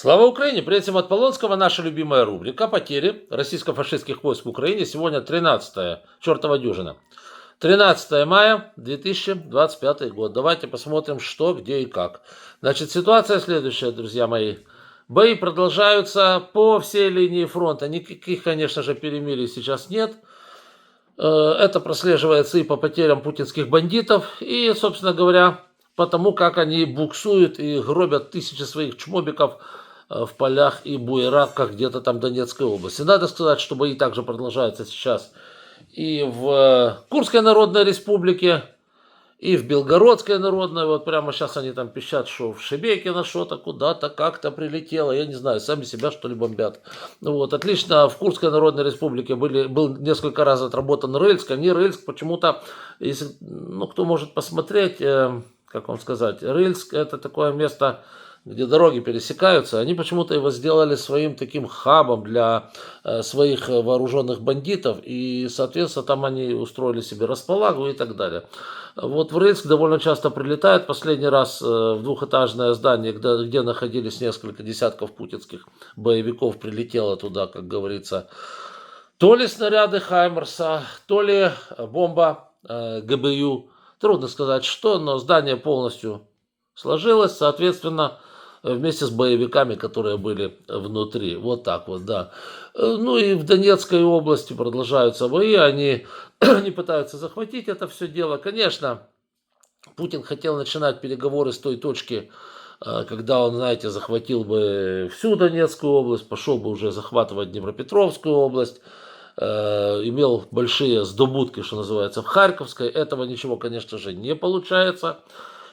Слава Украине! Привет всем от Полонского. Наша любимая рубрика «Потери российско-фашистских войск в Украине». Сегодня 13 чертова дюжина. 13 мая 2025 год. Давайте посмотрим, что, где и как. Значит, ситуация следующая, друзья мои. Бои продолжаются по всей линии фронта. Никаких, конечно же, перемирий сейчас нет. Это прослеживается и по потерям путинских бандитов, и, собственно говоря, потому как они буксуют и гробят тысячи своих чмобиков в полях и буераках где-то там Донецкой области. Надо сказать, что бои также продолжаются сейчас и в Курской Народной Республике, и в Белгородской Народной. Вот прямо сейчас они там пищат, что в Шебекино что-то куда-то как-то прилетело. Я не знаю, сами себя что ли бомбят. Вот, отлично, в Курской Народной Республике был несколько раз отработан Рыльск. Они Рыльск почему-то, если, ну, кто может посмотреть, как вам сказать, Рыльск это такое место, где дороги пересекаются, они почему-то его сделали своим таким хабом для своих вооруженных бандитов, и, соответственно, там они устроили себе располагу и так далее. Вот в Рыльск довольно часто прилетают. Последний раз в двухэтажное здание, где находились несколько десятков путинских боевиков, прилетело туда, как говорится, то ли снаряды Хаймерса, то ли бомба ГБЮ. Трудно сказать что, но здание полностью сложилось, соответственно, вместе с боевиками, которые были внутри. Вот так вот, да. Ну и в Донецкой области продолжаются бои, они пытаются захватить это все дело. Конечно, Путин хотел начинать переговоры с той точки, когда он, знаете, захватил бы всю Донецкую область, пошел бы уже захватывать Днепропетровскую область, имел большие сдобутки, что называется, в Харьковской. Этого ничего, конечно же, не получается.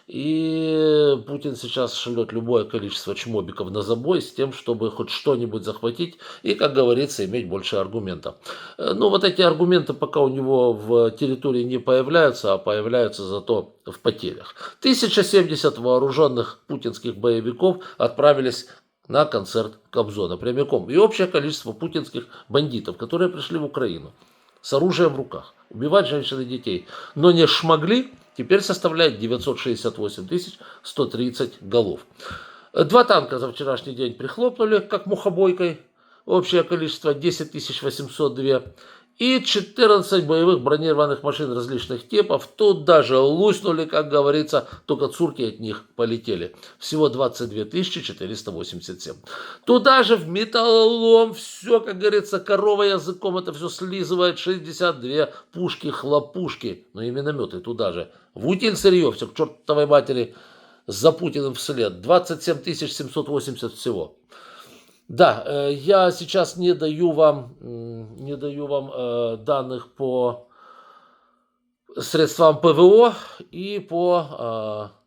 И Путин сейчас шлет любое количество чмобиков на забой с тем, чтобы хоть что-нибудь захватить и, как говорится, иметь больше аргументов. Но вот эти аргументы пока у него в территории не появляются, а появляются зато в потерях. 1070 вооруженных путинских боевиков отправились на концерт Кобзона прямиком. И общее количество путинских бандитов, которые пришли в Украину с оружием в руках, убивать женщин и детей, но не шмогли, теперь составляет 968 130 голов. 2 танка за вчерашний день прихлопнули, как мухобойкой. Общее количество 10 802. И 14 боевых бронированных машин различных типов. Тут даже луснули, как говорится, только цурки от них полетели. Всего 22 487. Туда же в металлолом все, как говорится, корова языком это все слизывает. 62 пушки-хлопушки. Ну и минометы туда же. В утиль сырье, все к чертовой матери за Путиным вслед. 27 780 всего. Да, я сейчас не даю вам данных по средствам ПВО и по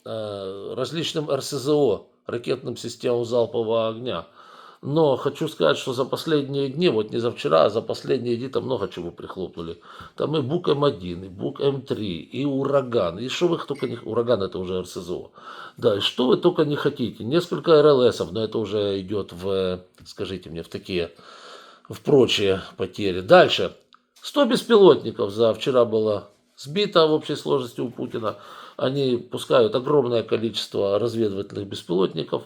различным РСЗО, ракетным системам залпового огня. Но хочу сказать, что за последние дни, вот не за вчера, а за последние дни там много чего прихлопнули. Там и Бук М1, и Бук М3, и Ураган. И что вы только не... Ураган это уже РСЗО. Да, и что вы только не хотите. Несколько РЛСов, но это уже идет в, скажите мне, в такие, в прочие потери. Дальше. 100 беспилотников за вчера было сбито в общей сложности у Путина. Они пускают огромное количество разведывательных беспилотников.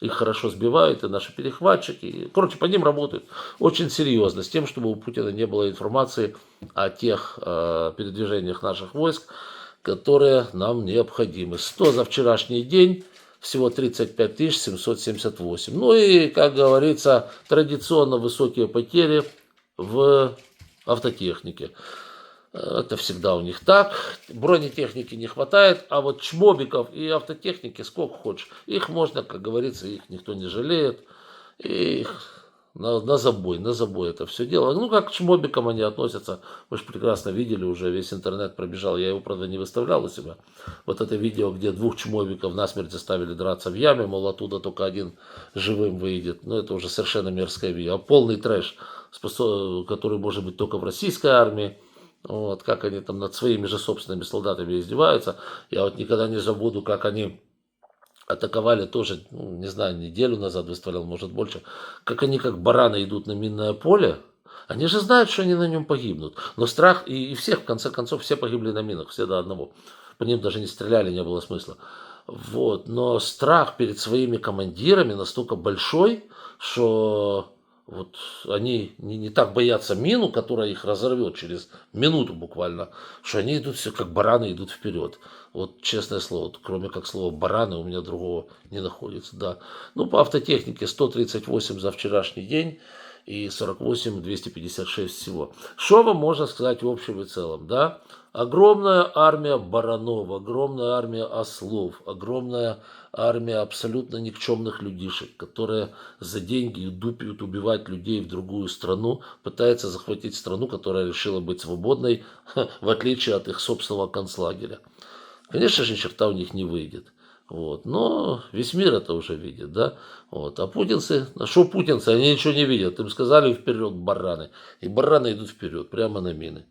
Их хорошо сбивают, и наши перехватчики. Короче, по ним работают очень серьезно, с тем, чтобы у Путина не было информации о тех передвижениях наших войск, которые нам необходимы. 100 за вчерашний день, всего 35 778. Ну и, как говорится, традиционно высокие потери в автотехнике. Это всегда у них так. Бронетехники не хватает, а вот чмобиков и автотехники сколько хочешь. Их можно, как говорится, их никто не жалеет. И их на забой это все дело. Ну, как к чмобикам они относятся, вы же прекрасно видели, уже весь интернет пробежал. Я его, правда, не выставлял у себя. Вот это видео, где 2 чмобиков насмерть заставили драться в яме, мол, оттуда только один живым выйдет. Ну, это уже совершенно мерзкое видео. А полный трэш, который может быть только в российской армии. Вот, как они там над своими же собственными солдатами издеваются. Я вот никогда не забуду, как они атаковали тоже, ну, не знаю, неделю назад выставлял, может больше, как они как бараны идут на минное поле. Они же знают, что они на нем погибнут. Но страх, и всех, в конце концов, все погибли на минах, все до одного. По ним даже не стреляли, не было смысла. Вот. Но страх перед своими командирами настолько большой, что вот они не так боятся мину, которая их разорвет через минуту буквально, что они идут все как бараны идут вперед. Вот честное слово, вот кроме как слова бараны у меня другого не находится. Да. Ну, по автотехнике 138 за вчерашний день и 48 256 всего. Что вам можно сказать в общем и целом, да? Огромная армия баранов, огромная армия ослов, огромная армия абсолютно никчемных людишек, которые за деньги дупят убивать людей в другую страну, пытаются захватить страну, которая решила быть свободной, в отличие от их собственного концлагеря. Конечно же, ни черта у них не выйдет. Вот. Но весь мир это уже видит, да? Вот. А путинцы, а что путинцы, они ничего не видят. Им сказали вперед бараны. И бараны идут вперед, прямо на мины.